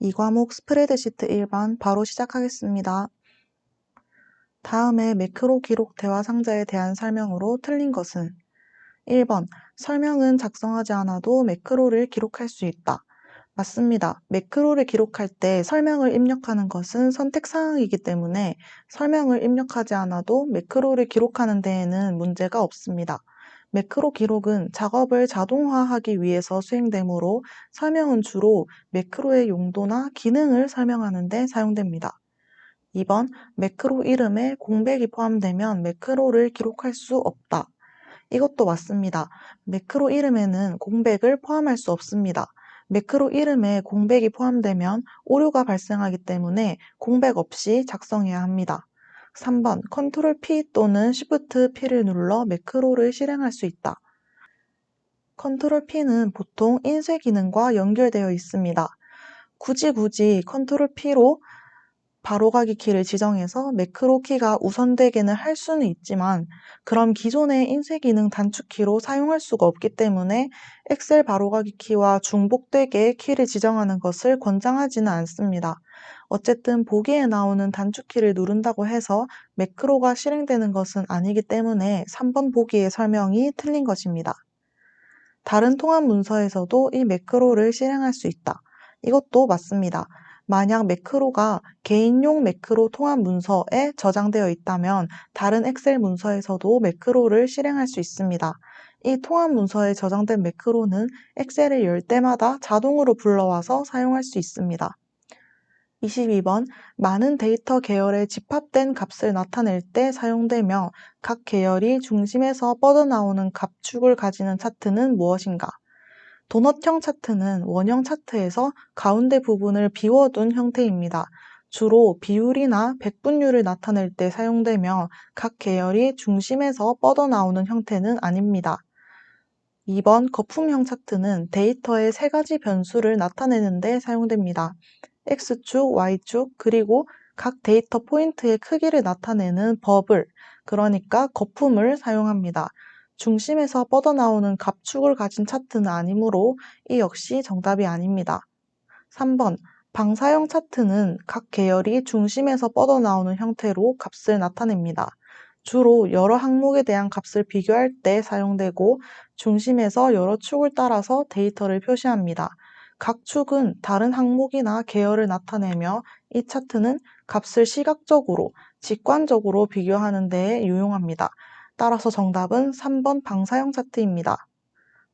이 과목 스프레드시트 일반 바로 시작하겠습니다. 다음에 매크로 기록 대화 상자에 대한 설명으로 틀린 것은 1번, 설명은 작성하지 않아도 매크로를 기록할 수 있다. 맞습니다. 매크로를 기록할 때 설명을 입력하는 것은 선택사항이기 때문에 설명을 입력하지 않아도 매크로를 기록하는 데에는 문제가 없습니다. 매크로 기록은 작업을 자동화하기 위해서 수행되므로 설명은 주로 매크로의 용도나 기능을 설명하는 데 사용됩니다. 2번, 매크로 이름에 공백이 포함되면 매크로를 기록할 수 없다. 이것도 맞습니다. 매크로 이름에는 공백을 포함할 수 없습니다. 매크로 이름에 공백이 포함되면 오류가 발생하기 때문에 공백 없이 작성해야 합니다. 3번, Ctrl P 또는 Shift P를 눌러 매크로를 실행할 수 있다. Ctrl P는 보통 인쇄 기능과 연결되어 있습니다. 굳이 Ctrl P로 바로가기 키를 지정해서 매크로 키가 우선되게는 할 수는 있지만 그럼 기존의 인쇄 기능 단축키로 사용할 수가 없기 때문에 엑셀 바로가기 키와 중복되게 키를 지정하는 것을 권장하지는 않습니다. 어쨌든 보기에 나오는 단축키를 누른다고 해서 매크로가 실행되는 것은 아니기 때문에 3번 보기의 설명이 틀린 것입니다. 다른 통합 문서에서도 이 매크로를 실행할 수 있다. 이것도 맞습니다. 만약 매크로가 개인용 매크로 통합 문서에 저장되어 있다면 다른 엑셀 문서에서도 매크로를 실행할 수 있습니다. 이 통합 문서에 저장된 매크로는 엑셀을 열 때마다 자동으로 불러와서 사용할 수 있습니다. 22번, 많은 데이터 계열의 집합된 값을 나타낼 때 사용되며 각 계열이 중심에서 뻗어나오는 값축을 가지는 차트는 무엇인가? 도넛형 차트는 원형 차트에서 가운데 부분을 비워둔 형태입니다. 주로 비율이나 백분율을 나타낼 때 사용되며 각 계열이 중심에서 뻗어나오는 형태는 아닙니다. 2번 거품형 차트는 데이터의 세 가지 변수를 나타내는 데 사용됩니다. X축, Y축, 그리고 각 데이터 포인트의 크기를 나타내는 버블, 그러니까 거품을 사용합니다. 중심에서 뻗어나오는 값축을 가진 차트는 아니므로 이 역시 정답이 아닙니다. 3번, 방사형 차트는 각 계열이 중심에서 뻗어나오는 형태로 값을 나타냅니다. 주로 여러 항목에 대한 값을 비교할 때 사용되고 중심에서 여러 축을 따라서 데이터를 표시합니다. 각 축은 다른 항목이나 계열을 나타내며 이 차트는 값을 시각적으로, 직관적으로 비교하는 데 유용합니다. 따라서 정답은 3번 방사형 차트입니다.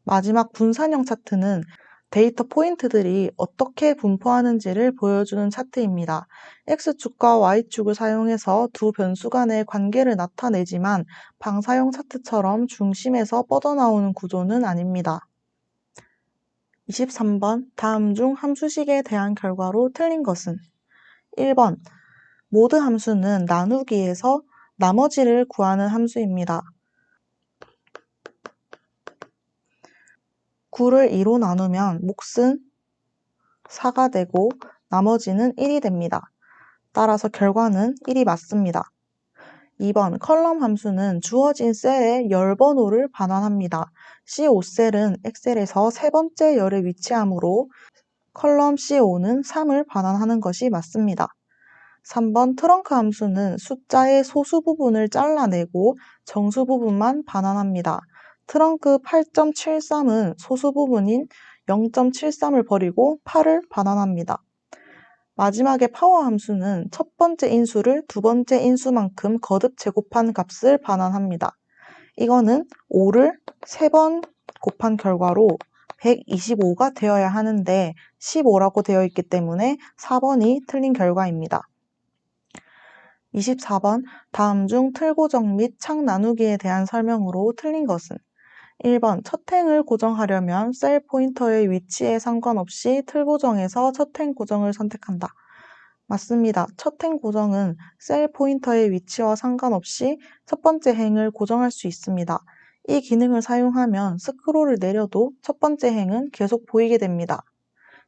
마지막 분산형 차트는 데이터 포인트들이 어떻게 분포하는지를 보여주는 차트입니다. X축과 Y축을 사용해서 두 변수 간의 관계를 나타내지만 방사형 차트처럼 중심에서 뻗어나오는 구조는 아닙니다. 23번, 다음 중 함수식에 대한 결과로 틀린 것은 1번, 모드 함수는 나누기에서 나머지를 구하는 함수입니다. 9를 2로 나누면 몫은 4가 되고 나머지는 1이 됩니다. 따라서 결과는 1이 맞습니다. 2번, 컬럼 함수는 주어진 셀의 열 번호를 반환합니다. C5셀은 엑셀에서 세 번째 열에 위치하므로 컬럼 C5는 3을 반환하는 것이 맞습니다. 3번, 트렁크 함수는 숫자의 소수 부분을 잘라내고 정수 부분만 반환합니다. 트렁크 8.73은 소수 부분인 0.73을 버리고 8을 반환합니다. 마지막에 파워 함수는 첫 번째 인수를 두 번째 인수만큼 거듭 제곱한 값을 반환합니다. 이거는 5를 3번 곱한 결과로 125가 되어야 하는데 15라고 되어 있기 때문에 4번이 틀린 결과입니다. 24번, 다음 중 틀 고정 및 창 나누기에 대한 설명으로 틀린 것은 1번, 첫 행을 고정하려면 셀 포인터의 위치에 상관없이 틀 고정에서 첫 행 고정을 선택한다. 맞습니다. 첫 행 고정은 셀 포인터의 위치와 상관없이 첫 번째 행을 고정할 수 있습니다. 이 기능을 사용하면 스크롤을 내려도 첫 번째 행은 계속 보이게 됩니다.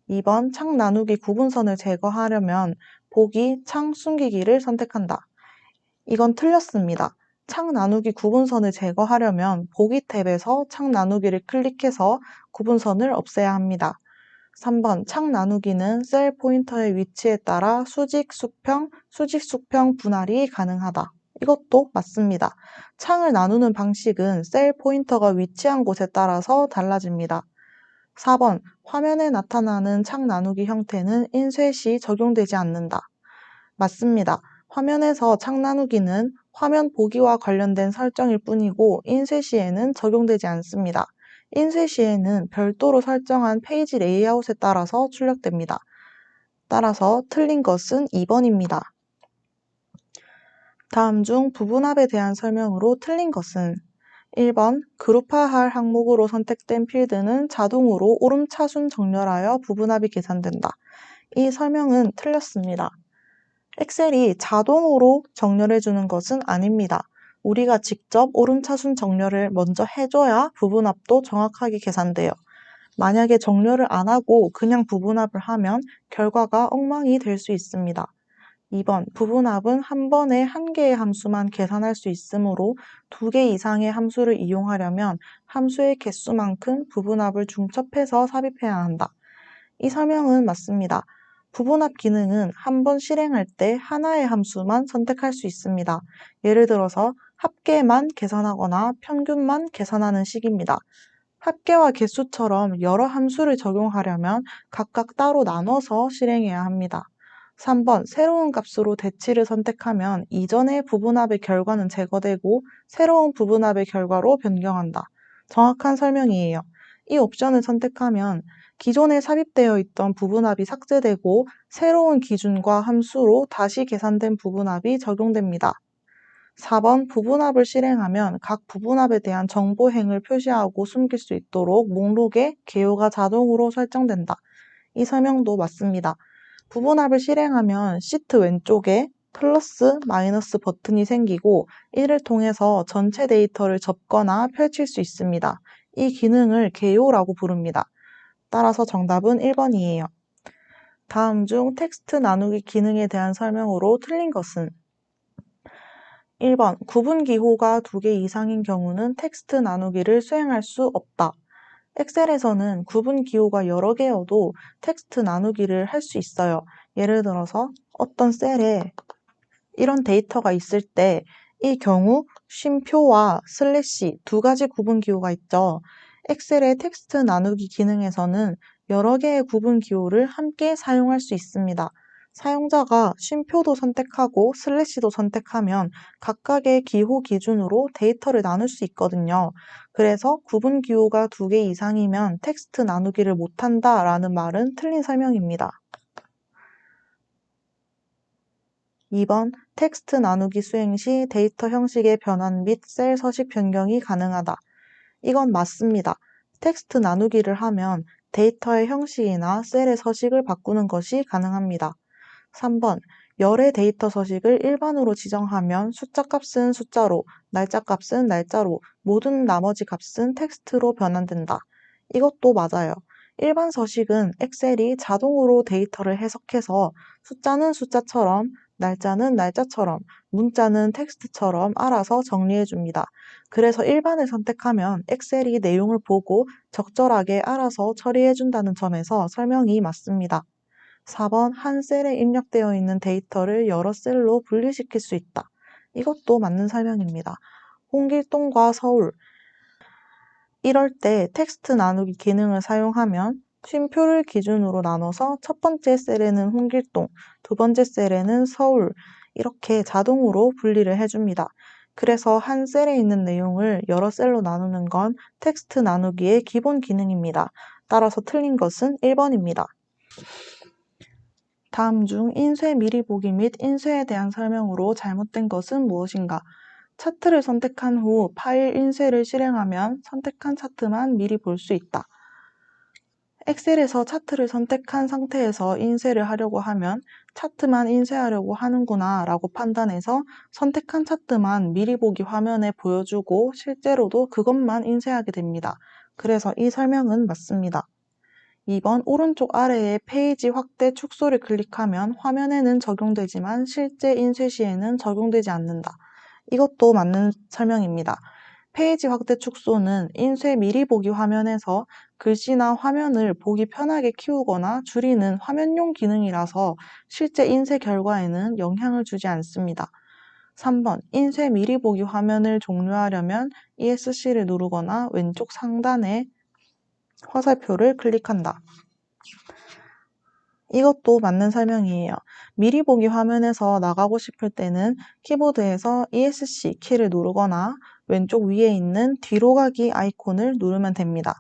2번, 창 나누기 구분선을 제거하려면 보기, 창 숨기기를 선택한다. 이건 틀렸습니다. 창 나누기 구분선을 제거하려면 보기 탭에서 창 나누기를 클릭해서 구분선을 없애야 합니다. 3번 창 나누기는 셀 포인터의 위치에 따라 수직, 수평, 수직, 수평 분할이 가능하다. 이것도 맞습니다. 창을 나누는 방식은 셀 포인터가 위치한 곳에 따라서 달라집니다. 4번 화면에 나타나는 창 나누기 형태는 인쇄 시 적용되지 않는다. 맞습니다. 화면에서 창 나누기는 화면 보기와 관련된 설정일 뿐이고 인쇄 시에는 적용되지 않습니다. 인쇄 시에는 별도로 설정한 페이지 레이아웃에 따라서 출력됩니다. 따라서 틀린 것은 2번입니다. 다음 중 부분합에 대한 설명으로 틀린 것은 1번 그룹화할 항목으로 선택된 필드는 자동으로 오름차순 정렬하여 부분합이 계산된다. 이 설명은 틀렸습니다. 엑셀이 자동으로 정렬해주는 것은 아닙니다. 우리가 직접 오름차순 정렬을 먼저 해줘야 부분합도 정확하게 계산돼요. 만약에 정렬을 안 하고 그냥 부분합을 하면 결과가 엉망이 될 수 있습니다. 2번 부분합은 한 번에 한 개의 함수만 계산할 수 있으므로 2개 이상의 함수를 이용하려면 함수의 개수만큼 부분합을 중첩해서 삽입해야 한다. 이 설명은 맞습니다. 부분합 기능은 한 번 실행할 때 하나의 함수만 선택할 수 있습니다. 예를 들어서 합계만 계산하거나 평균만 계산하는 식입니다. 합계와 개수처럼 여러 함수를 적용하려면 각각 따로 나눠서 실행해야 합니다. 3번 새로운 값으로 대치를 선택하면 이전의 부분합의 결과는 제거되고 새로운 부분합의 결과로 변경한다. 정확한 설명이에요. 이 옵션을 선택하면 기존에 삽입되어 있던 부분합이 삭제되고 새로운 기준과 함수로 다시 계산된 부분합이 적용됩니다. 4번 부분합을 실행하면 각 부분합에 대한 정보행을 표시하고 숨길 수 있도록 목록에 개요가 자동으로 설정된다. 이 설명도 맞습니다. 부분합을 실행하면 시트 왼쪽에 플러스, 마이너스 버튼이 생기고 이를 통해서 전체 데이터를 접거나 펼칠 수 있습니다. 이 기능을 개요라고 부릅니다. 따라서 정답은 1번이에요. 다음 중 텍스트 나누기 기능에 대한 설명으로 틀린 것은 1번 구분 기호가 2개 이상인 경우는 텍스트 나누기를 수행할 수 없다. 엑셀에서는 구분 기호가 여러 개여도 텍스트 나누기를 할 수 있어요. 예를 들어서 어떤 셀에 이런 데이터가 있을 때 이 경우 쉼표와 슬래시 2가지 구분 기호가 있죠. 엑셀의 텍스트 나누기 기능에서는 여러 개의 구분 기호를 함께 사용할 수 있습니다. 사용자가 쉼표도 선택하고 슬래시도 선택하면 각각의 기호 기준으로 데이터를 나눌 수 있거든요. 그래서 구분 기호가 2개 이상이면 텍스트 나누기를 못한다 라는 말은 틀린 설명입니다. 2번 텍스트 나누기 수행 시 데이터 형식의 변환 및 셀 서식 변경이 가능하다. 이건 맞습니다. 텍스트 나누기를 하면 데이터의 형식이나 셀의 서식을 바꾸는 것이 가능합니다. 3번 열의 데이터 서식을 일반으로 지정하면 숫자 값은 숫자로, 날짜 값은 날짜로, 모든 나머지 값은 텍스트로 변환된다. 이것도 맞아요. 일반 서식은 엑셀이 자동으로 데이터를 해석해서 숫자는 숫자처럼, 날짜는 날짜처럼, 문자는 텍스트처럼 알아서 정리해줍니다. 그래서 일반을 선택하면 엑셀이 내용을 보고 적절하게 알아서 처리해준다는 점에서 설명이 맞습니다. 4번 한 셀에 입력되어 있는 데이터를 여러 셀로 분리시킬 수 있다. 이것도 맞는 설명입니다. 홍길동과 서울. 이럴 때 텍스트 나누기 기능을 사용하면 쉼표를 기준으로 나눠서 첫 번째 셀에는 홍길동, 두 번째 셀에는 서울 이렇게 자동으로 분리를 해줍니다. 그래서 한 셀에 있는 내용을 여러 셀로 나누는 건 텍스트 나누기의 기본 기능입니다. 따라서 틀린 것은 1번입니다. 다음 중 인쇄 미리 보기 및 인쇄에 대한 설명으로 잘못된 것은 무엇인가? 차트를 선택한 후 파일 인쇄를 실행하면 선택한 차트만 미리 볼 수 있다. 엑셀에서 차트를 선택한 상태에서 인쇄를 하려고 하면 차트만 인쇄하려고 하는구나 라고 판단해서 선택한 차트만 미리 보기 화면에 보여주고 실제로도 그것만 인쇄하게 됩니다. 그래서 이 설명은 맞습니다. 2번 오른쪽 아래에 페이지 확대 축소를 클릭하면 화면에는 적용되지만 실제 인쇄 시에는 적용되지 않는다. 이것도 맞는 설명입니다. 페이지 확대 축소는 인쇄 미리 보기 화면에서 글씨나 화면을 보기 편하게 키우거나 줄이는 화면용 기능이라서 실제 인쇄 결과에는 영향을 주지 않습니다. 3번 인쇄 미리 보기 화면을 종료하려면 ESC를 누르거나 왼쪽 상단의 화살표를 클릭한다. 이것도 맞는 설명이에요. 미리 보기 화면에서 나가고 싶을 때는 키보드에서 ESC 키를 누르거나 왼쪽 위에 있는 뒤로 가기 아이콘을 누르면 됩니다.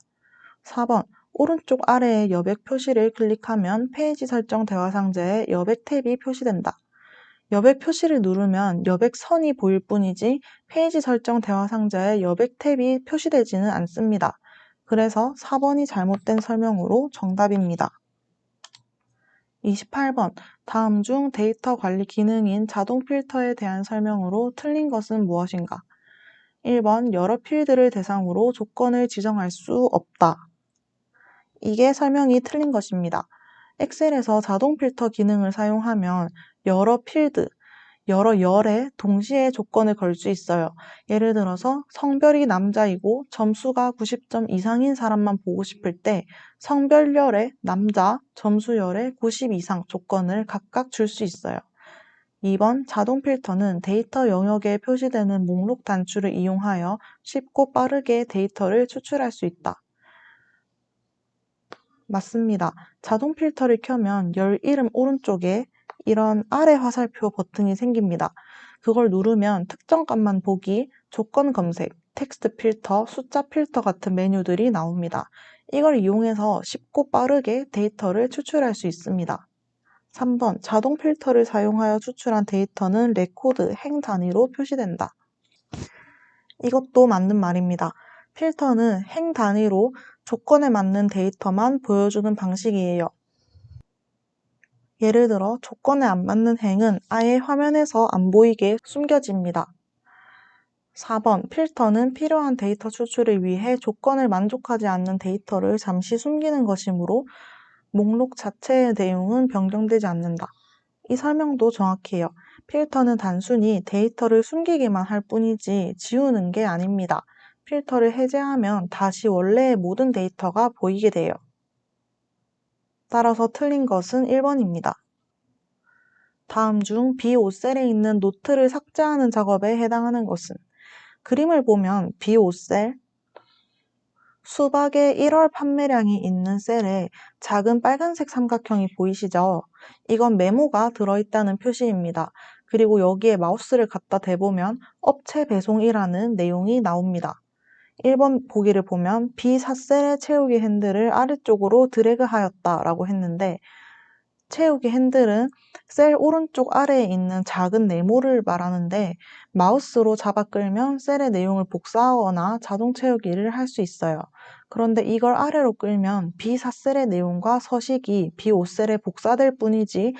4번 오른쪽 아래의 여백 표시를 클릭하면 페이지 설정 대화 상자에 여백 탭이 표시된다. 여백 표시를 누르면 여백 선이 보일 뿐이지 페이지 설정 대화 상자에 여백 탭이 표시되지는 않습니다. 그래서 4번이 잘못된 설명으로 정답입니다. 28번 다음 중 데이터 관리 기능인 자동 필터에 대한 설명으로 틀린 것은 무엇인가? 1번 여러 필드를 대상으로 조건을 지정할 수 없다. 이게 설명이 틀린 것입니다. 엑셀에서 자동 필터 기능을 사용하면 여러 필드, 여러 열에 동시에 조건을 걸 수 있어요. 예를 들어서 성별이 남자이고 점수가 90점 이상인 사람만 보고 싶을 때 성별열에 남자, 점수열에 90 이상 조건을 각각 줄 수 있어요. 2번 자동 필터는 데이터 영역에 표시되는 목록 단추를 이용하여 쉽고 빠르게 데이터를 추출할 수 있다. 맞습니다. 자동 필터를 켜면 열 이름 오른쪽에 이런 아래 화살표 버튼이 생깁니다. 그걸 누르면 특정 값만 보기, 조건 검색, 텍스트 필터, 숫자 필터 같은 메뉴들이 나옵니다. 이걸 이용해서 쉽고 빠르게 데이터를 추출할 수 있습니다. 3번 자동 필터를 사용하여 추출한 데이터는 레코드, 행 단위로 표시된다. 이것도 맞는 말입니다. 필터는 행 단위로 조건에 맞는 데이터만 보여주는 방식이에요. 예를 들어 조건에 안 맞는 행은 아예 화면에서 안 보이게 숨겨집니다. 4번 필터는 필요한 데이터 추출을 위해 조건을 만족하지 않는 데이터를 잠시 숨기는 것이므로 목록 자체의 내용은 변경되지 않는다. 이 설명도 정확해요. 필터는 단순히 데이터를 숨기기만 할 뿐이지 지우는 게 아닙니다. 필터를 해제하면 다시 원래의 모든 데이터가 보이게 돼요. 따라서 틀린 것은 1번입니다. 다음 중 B5셀에 있는 노트를 삭제하는 작업에 해당하는 것은 그림을 보면 B5셀, 수박의 1월 판매량이 있는 셀에 작은 빨간색 삼각형이 보이시죠? 이건 메모가 들어있다는 표시입니다. 그리고 여기에 마우스를 갖다 대보면 업체 배송이라는 내용이 나옵니다. 1번 보기를 보면 B4셀의 채우기 핸들을 아래쪽으로 드래그 하였다라고 했는데 채우기 핸들은 셀 오른쪽 아래에 있는 작은 네모를 말하는데 마우스로 잡아 끌면 셀의 내용을 복사하거나 자동 채우기를 할 수 있어요. 그런데 이걸 아래로 끌면 B4셀의 내용과 서식이 B5셀에 복사될 뿐이지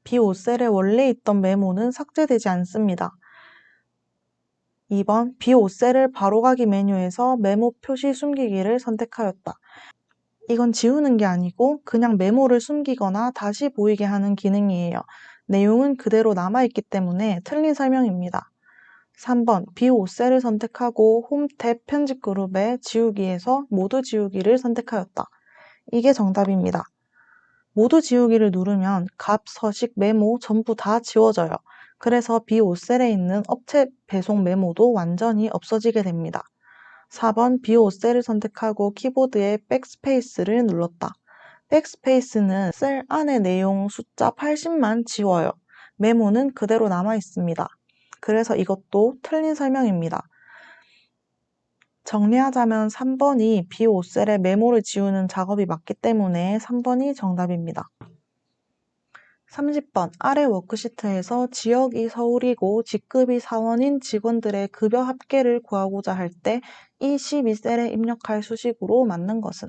B5셀에 원래 있던 메모는 삭제되지 않습니다. 2번 B5셀을 바로가기 메뉴에서 메모 표시 숨기기를 선택하였다. 이건 지우는 게 아니고 그냥 메모를 숨기거나 다시 보이게 하는 기능이에요. 내용은 그대로 남아있기 때문에 틀린 설명입니다. 3번 B5셀을 선택하고 홈 탭 편집 그룹에 지우기에서 모두 지우기를 선택하였다. 이게 정답입니다. 모두 지우기를 누르면 값, 서식, 메모 전부 다 지워져요. 그래서 B5셀에 있는 업체 배송 메모도 완전히 없어지게 됩니다. 4번 B5셀을 선택하고 키보드에 백스페이스를 눌렀다. 백스페이스는 셀 안의 내용 숫자 80만 지워요. 메모는 그대로 남아 있습니다. 그래서 이것도 틀린 설명입니다. 정리하자면 3번이 B5셀의 메모를 지우는 작업이 맞기 때문에 3번이 정답입니다. 30번 아래 워크시트에서 지역이 서울이고 직급이 사원인 직원들의 급여 합계를 구하고자 할 때 이 12셀에 입력할 수식으로 맞는 것은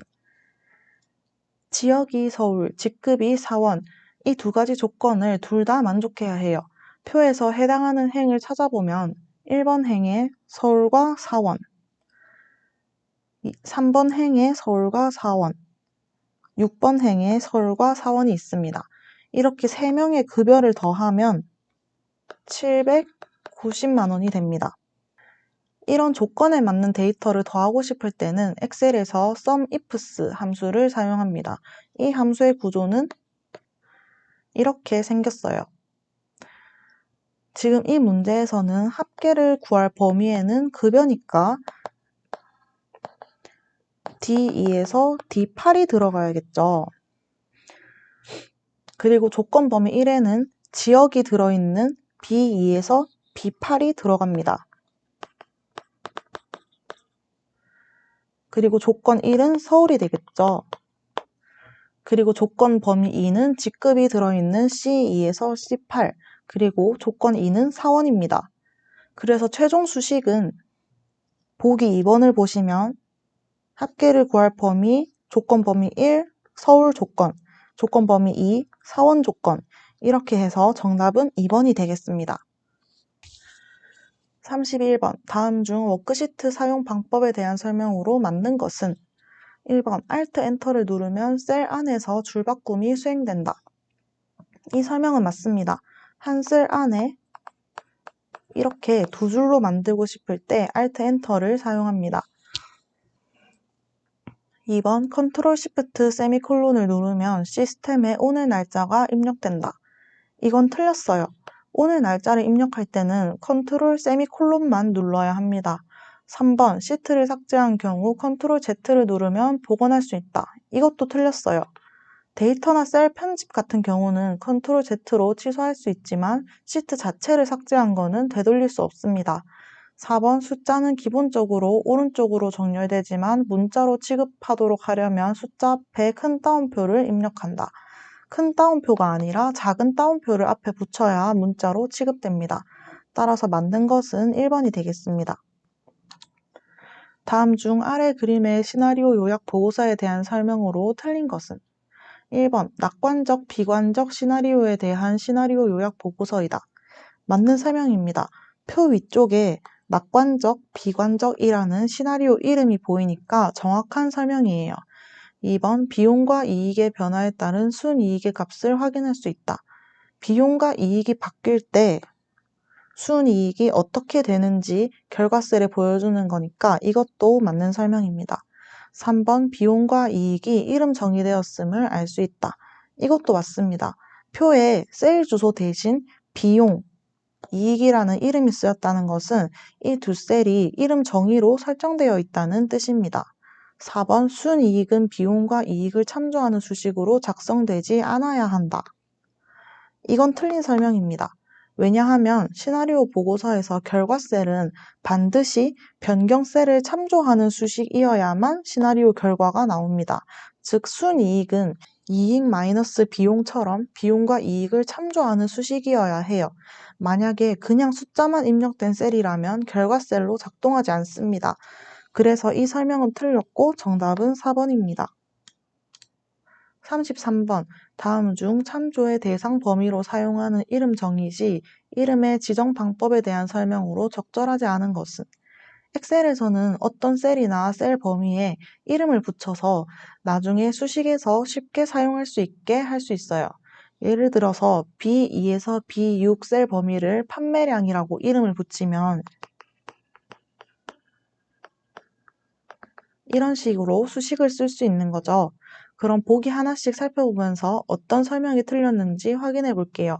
지역이 서울, 직급이 사원 이 두 가지 조건을 둘 다 만족해야 해요. 표에서 해당하는 행을 찾아보면 1번 행에 서울과 사원 3번 행에 서울과 사원 6번 행에 서울과 사원이 있습니다. 이렇게 3명의 급여를 더하면 790만 원이 됩니다. 이런 조건에 맞는 데이터를 더하고 싶을 때는 엑셀에서 SUMIFS 함수를 사용합니다. 이 함수의 구조는 이렇게 생겼어요. 지금 이 문제에서는 합계를 구할 범위에는 급여니까 D2에서 D8이 들어가야겠죠. 그리고 조건 범위 1에는 지역이 들어있는 B2에서 B8이 들어갑니다. 그리고 조건 1은 서울이 되겠죠. 그리고 조건 범위 2는 직급이 들어있는 C2에서 C8, 그리고 조건 2는 사원입니다. 그래서 최종 수식은 보기 2번을 보시면 합계를 구할 범위, 조건 범위 1, 서울 조건, 조건 범위 2, 사원 조건, 이렇게 해서 정답은 2번이 되겠습니다. 31번, 다음 중 워크시트 사용 방법에 대한 설명으로 맞는 것은 1번, Alt 엔터를 누르면 셀 안에서 줄바꿈이 수행된다. 이 설명은 맞습니다. 한 셀 안에 이렇게 두 줄로 만들고 싶을 때 Alt 엔터를 사용합니다. 2번, Ctrl Shift 세미콜론을 누르면 시스템에 오늘 날짜가 입력된다. 이건 틀렸어요. 오늘 날짜를 입력할 때는 Ctrl 세미콜론만 눌러야 합니다. 3번, 시트를 삭제한 경우 Ctrl Z를 누르면 복원할 수 있다. 이것도 틀렸어요. 데이터나 셀 편집 같은 경우는 Ctrl Z로 취소할 수 있지만 시트 자체를 삭제한 거는 되돌릴 수 없습니다. 4번, 숫자는 기본적으로 오른쪽으로 정렬되지만 문자로 취급하도록 하려면 숫자 앞에 큰 따옴표를 입력한다. 큰 따옴표가 아니라 작은 따옴표를 앞에 붙여야 문자로 취급됩니다. 따라서 맞는 것은 1번이 되겠습니다. 다음 중 아래 그림의 시나리오 요약 보고서에 대한 설명으로 틀린 것은 1번, 낙관적, 비관적 시나리오에 대한 시나리오 요약 보고서이다. 맞는 설명입니다. 표 위쪽에 낙관적, 비관적이라는 시나리오 이름이 보이니까 정확한 설명이에요. 2번, 비용과 이익의 변화에 따른 순이익의 값을 확인할 수 있다. 비용과 이익이 바뀔 때 순이익이 어떻게 되는지 결과셀에 보여주는 거니까 이것도 맞는 설명입니다. 3번, 비용과 이익이 이름 정의되었음을 알 수 있다. 이것도 맞습니다. 표에 셀 주소 대신 비용, 이익이라는 이름이 쓰였다는 것은 이 두 셀이 이름 정의로 설정되어 있다는 뜻입니다. 4번, 순이익은 비용과 이익을 참조하는 수식으로 작성되지 않아야 한다. 이건 틀린 설명입니다. 왜냐하면 시나리오 보고서에서 결과셀은 반드시 변경셀을 참조하는 수식이어야만 시나리오 결과가 나옵니다. 즉 순이익은 이익 마이너스 비용처럼 비용과 이익을 참조하는 수식이어야 해요. 만약에 그냥 숫자만 입력된 셀이라면 결과셀로 작동하지 않습니다. 그래서 이 설명은 틀렸고 정답은 4번입니다. 33번, 다음 중 참조의 대상 범위로 사용하는 이름 정의 시 이름의 지정 방법에 대한 설명으로 적절하지 않은 것은 엑셀에서는 어떤 셀이나 셀 범위에 이름을 붙여서 나중에 수식에서 쉽게 사용할 수 있게 할 수 있어요. 예를 들어서 B2에서 B6 셀 범위를 판매량이라고 이름을 붙이면 이런 식으로 수식을 쓸 수 있는 거죠. 그럼 보기 하나씩 살펴보면서 어떤 설명이 틀렸는지 확인해 볼게요.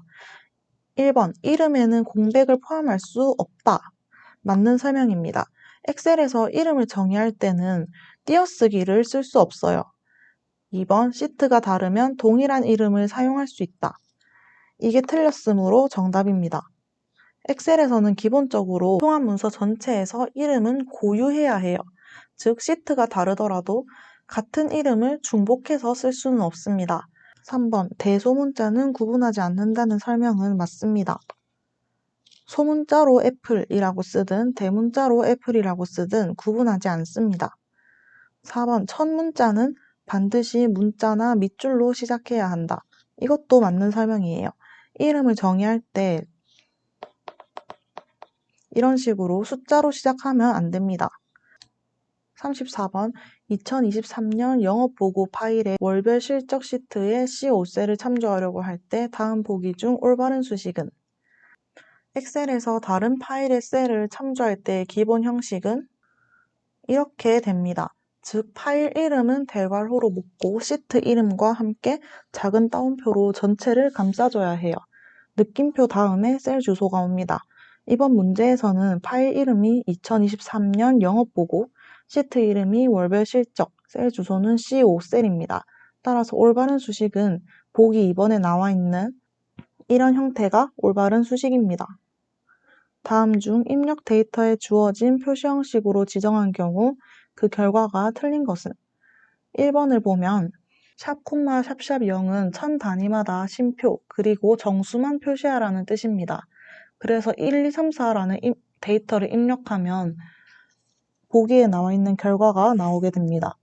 1번, 이름에는 공백을 포함할 수 없다. 맞는 설명입니다. 엑셀에서 이름을 정의할 때는 띄어쓰기를 쓸 수 없어요. 2번, 시트가 다르면 동일한 이름을 사용할 수 있다. 이게 틀렸으므로 정답입니다. 엑셀에서는 기본적으로 통합 문서 전체에서 이름은 고유해야 해요. 즉, 시트가 다르더라도 같은 이름을 중복해서 쓸 수는 없습니다. 3번, 대소문자는 구분하지 않는다는 설명은 맞습니다. 소문자로 애플이라고 쓰든 대문자로 애플이라고 쓰든 구분하지 않습니다. 4번, 첫 문자는 반드시 문자나 밑줄로 시작해야 한다. 이것도 맞는 설명이에요. 이름을 정의할 때 이런 식으로 숫자로 시작하면 안 됩니다. 34번, 2023년 영업보고 파일의 월별 실적 시트에 C5셀을 참조하려고 할 때 다음 보기 중 올바른 수식은 엑셀에서 다른 파일의 셀을 참조할 때의 기본 형식은 이렇게 됩니다. 즉, 파일 이름은 대괄호로 묶고 시트 이름과 함께 작은 따옴표로 전체를 감싸줘야 해요. 느낌표 다음에 셀 주소가 옵니다. 이번 문제에서는 파일 이름이 2023년 영업보고, 시트 이름이 월별 실적, 셀 주소는 C5셀입니다. 따라서 올바른 수식은 보기 2번에 나와 있는 이런 형태가 올바른 수식입니다. 다음 중 입력 데이터에 주어진 표시 형식으로 지정한 경우 그 결과가 틀린 것은 1번을 보면 샵, 샵샵 0은 천 단위마다 쉼표 그리고 정수만 표시하라는 뜻입니다. 그래서 1, 2, 3, 4라는 데이터를 입력하면 보기에 나와 있는 결과가 나오게 됩니다.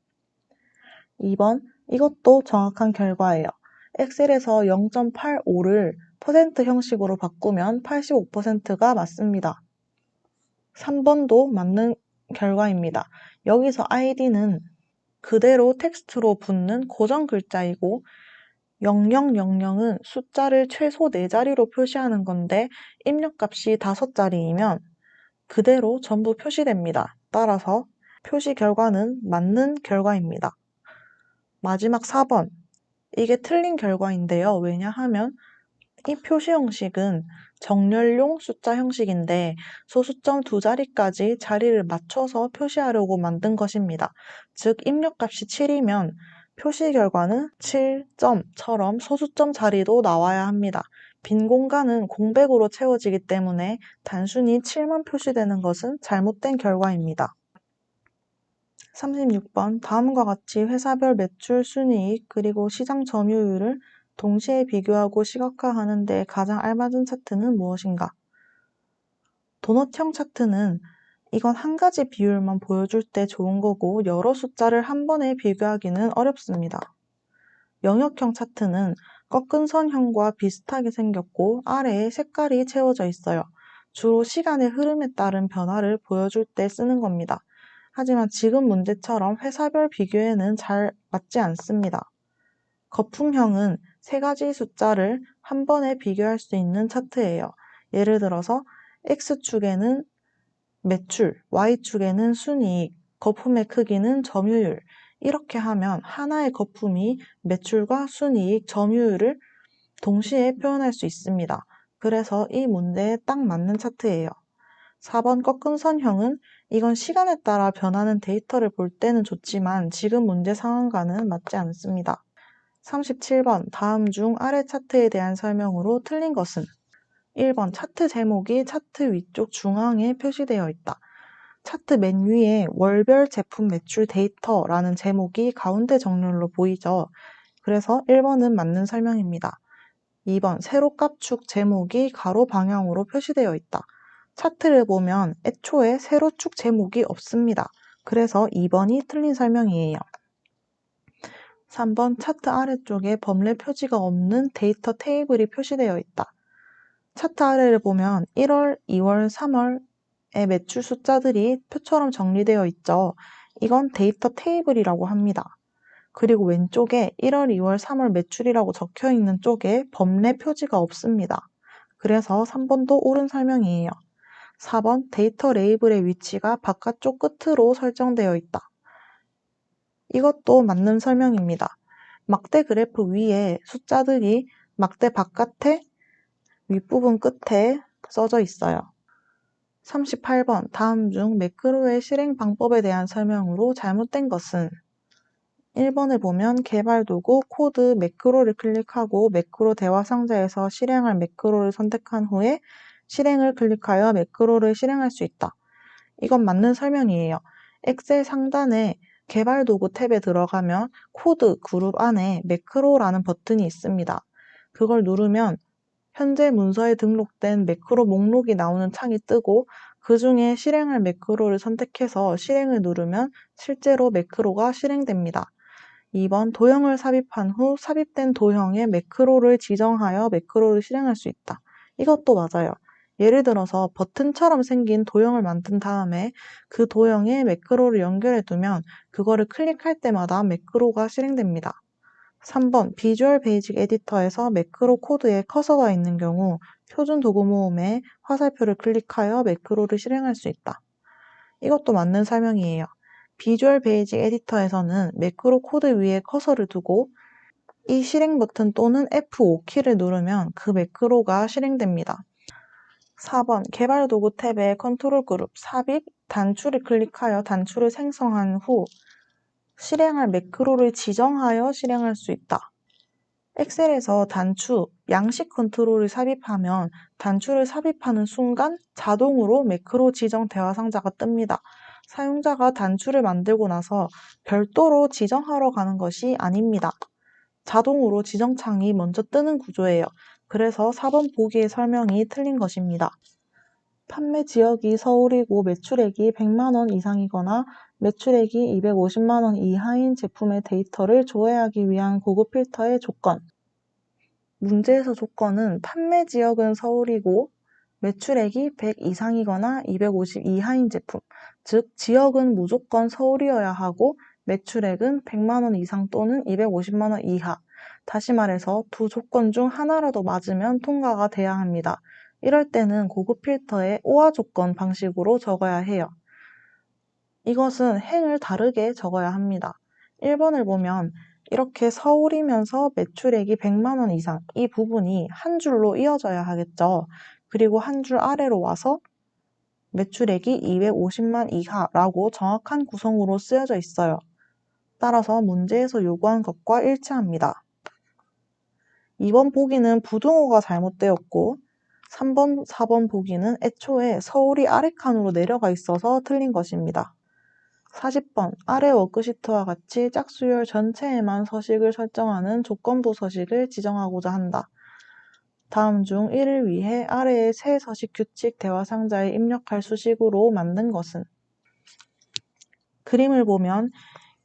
2번, 이것도 정확한 결과예요. 엑셀에서 0.85를 퍼센트 형식으로 바꾸면 85%가 맞습니다. 3번도 맞는 결과입니다. 여기서 id는 그대로 텍스트로 붙는 고정 글자이고 0000은 숫자를 최소 4자리로 표시하는 건데 입력값이 5자리이면 그대로 전부 표시됩니다. 따라서 표시 결과는 맞는 결과입니다. 마지막 4번. 이게 틀린 결과인데요. 왜냐하면 이 표시 형식은 정렬용 숫자 형식인데 소수점 2자리까지 자리를 맞춰서 표시하려고 만든 것입니다. 즉 입력값이 7이면 표시 결과는 7점처럼 소수점 자리도 나와야 합니다. 빈 공간은 공백으로 채워지기 때문에 단순히 7만 표시되는 것은 잘못된 결과입니다. 36번 다음과 같이 회사별 매출, 순이익, 그리고 시장 점유율을 동시에 비교하고 시각화하는 데 가장 알맞은 차트는 무엇인가? 도넛형 차트는 이건 한 가지 비율만 보여줄 때 좋은 거고 여러 숫자를 한 번에 비교하기는 어렵습니다. 영역형 차트는 꺾은 선형과 비슷하게 생겼고 아래에 색깔이 채워져 있어요. 주로 시간의 흐름에 따른 변화를 보여줄 때 쓰는 겁니다. 하지만 지금 문제처럼 회사별 비교에는 잘 맞지 않습니다. 거품형은 세 가지 숫자를 한 번에 비교할 수 있는 차트예요. 예를 들어서 X축에는 매출, Y축에는 순이익, 거품의 크기는 점유율. 이렇게 하면 하나의 거품이 매출과 순이익, 점유율을 동시에 표현할 수 있습니다. 그래서 이 문제에 딱 맞는 차트예요. 4번 꺾은 선형은 이건 시간에 따라 변하는 데이터를 볼 때는 좋지만 지금 문제 상황과는 맞지 않습니다. 37번 다음 중 아래 차트에 대한 설명으로 틀린 것은 1번 차트 제목이 차트 위쪽 중앙에 표시되어 있다. 차트 맨 위에 월별 제품 매출 데이터라는 제목이 가운데 정렬로 보이죠. 그래서 1번은 맞는 설명입니다. 2번 세로값축 제목이 가로 방향으로 표시되어 있다. 차트를 보면 애초에 세로축 제목이 없습니다. 그래서 2번이 틀린 설명이에요. 3번 차트 아래쪽에 범례 표지가 없는 데이터 테이블이 표시되어 있다. 차트 아래를 보면 1월, 2월, 3월의 매출 숫자들이 표처럼 정리되어 있죠. 이건 데이터 테이블이라고 합니다. 그리고 왼쪽에 1월, 2월, 3월 매출이라고 적혀 있는 쪽에 범례 표지가 없습니다. 그래서 3번도 옳은 설명이에요. 4번 데이터 레이블의 위치가 바깥쪽 끝으로 설정되어 있다. 이것도 맞는 설명입니다. 막대 그래프 위에 숫자들이 막대 바깥에 윗부분 끝에 써져 있어요. 38번 다음 중 매크로의 실행 방법에 대한 설명으로 잘못된 것은 1번을 보면 개발 도구 코드 매크로를 클릭하고 매크로 대화 상자에서 실행할 매크로를 선택한 후에 실행을 클릭하여 매크로를 실행할 수 있다. 이건 맞는 설명이에요. 엑셀 상단에 개발 도구 탭에 들어가면 코드 그룹 안에 매크로라는 버튼이 있습니다. 그걸 누르면 현재 문서에 등록된 매크로 목록이 나오는 창이 뜨고 그 중에 실행할 매크로를 선택해서 실행을 누르면 실제로 매크로가 실행됩니다. 2번 도형을 삽입한 후 삽입된 도형에 매크로를 지정하여 매크로를 실행할 수 있다. 이것도 맞아요. 예를 들어서 버튼처럼 생긴 도형을 만든 다음에 그 도형에 매크로를 연결해 두면 그거를 클릭할 때마다 매크로가 실행됩니다. 3번 비주얼 베이직 에디터에서 매크로 코드에 커서가 있는 경우 표준 도구 모음의 화살표를 클릭하여 매크로를 실행할 수 있다. 이것도 맞는 설명이에요. 비주얼 베이직 에디터에서는 매크로 코드 위에 커서를 두고 이 실행 버튼 또는 F5키를 누르면 그 매크로가 실행됩니다. 4번 개발 도구 탭의 컨트롤 그룹 삽입 단추를 클릭하여 단추를 생성한 후 실행할 매크로를 지정하여 실행할 수 있다. 엑셀에서 단추, 양식 컨트롤을 삽입하면 단추를 삽입하는 순간 자동으로 매크로 지정 대화 상자가 뜹니다. 사용자가 단추를 만들고 나서 별도로 지정하러 가는 것이 아닙니다. 자동으로 지정창이 먼저 뜨는 구조예요. 그래서 4번 보기의 설명이 틀린 것입니다. 판매 지역이 서울이고 매출액이 100만 원 이상이거나 매출액이 250만 원 이하인 제품의 데이터를 조회하기 위한 고급 필터의 조건. 문제에서 조건은 판매 지역은 서울이고 매출액이 100 이상이거나 250 이하인 제품, 즉 지역은 무조건 서울이어야 하고 매출액은 100만 원 이상 또는 250만 원 이하. 다시 말해서 두 조건 중 하나라도 맞으면 통과가 돼야 합니다. 이럴 때는 고급 필터의 오화 조건 방식으로 적어야 해요. 이것은 행을 다르게 적어야 합니다. 1번을 보면 이렇게 서울이면서 매출액이 100만 원 이상 이 부분이 한 줄로 이어져야 하겠죠. 그리고 한 줄 아래로 와서 매출액이 250만 이하라고 정확한 구성으로 쓰여져 있어요. 따라서 문제에서 요구한 것과 일치합니다. 2번 보기는 부등호가 잘못되었고 3번, 4번 보기는 애초에 서울이 아래 칸으로 내려가 있어서 틀린 것입니다. 40번 아래 워크시트와 같이 짝수열 전체에만 서식을 설정하는 조건부 서식을 지정하고자 한다. 다음 중 이를 위해 아래의 새 서식 규칙 대화 상자에 입력할 수식으로 만든 것은 그림을 보면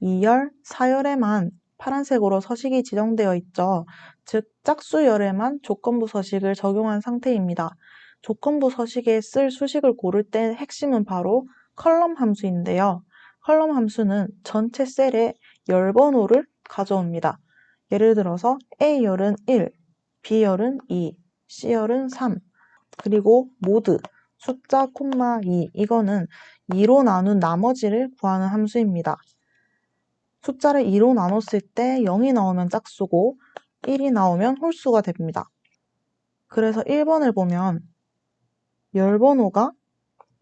2열, 4열에만 파란색으로 서식이 지정되어 있죠. 즉 짝수열에만 조건부 서식을 적용한 상태입니다. 조건부 서식에 쓸 수식을 고를 때 핵심은 바로 컬럼 함수인데요. 컬럼 함수는 전체 셀에 열 번호를 가져옵니다. 예를 들어서 A열은 1, B열은 2, C열은 3, 그리고 모드, 숫자, 콤마 2, 이거는 2로 나눈 나머지를 구하는 함수입니다. 숫자를 2로 나눴을 때 0이 나오면 짝수고 1이 나오면 홀수가 됩니다. 그래서 1번을 보면 열 번호가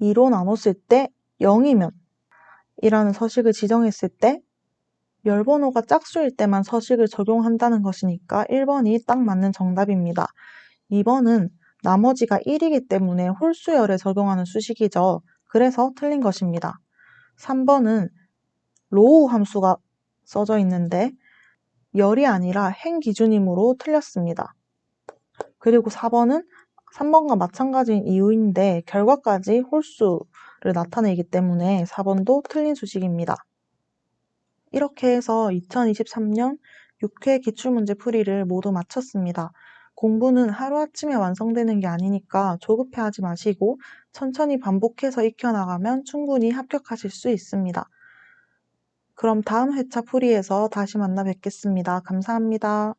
2로 나눴을 때 0이면 이라는 서식을 지정했을 때 열 번호가 짝수일 때만 서식을 적용한다는 것이니까 1번이 딱 맞는 정답입니다. 2번은 나머지가 1이기 때문에 홀수열에 적용하는 수식이죠. 그래서 틀린 것입니다. 3번은 로우 함수가 써져 있는데 열이 아니라 행 기준이므로 틀렸습니다. 그리고 4번은 3번과 마찬가지인 이유인데 결과까지 홀수를 나타내기 때문에 4번도 틀린 수식입니다. 이렇게 해서 2023년 6회 기출문제 풀이를 모두 마쳤습니다. 공부는 하루아침에 완성되는 게 아니니까 조급해하지 마시고 천천히 반복해서 익혀나가면 충분히 합격하실 수 있습니다. 그럼 다음 회차 풀이에서 다시 만나 뵙겠습니다. 감사합니다.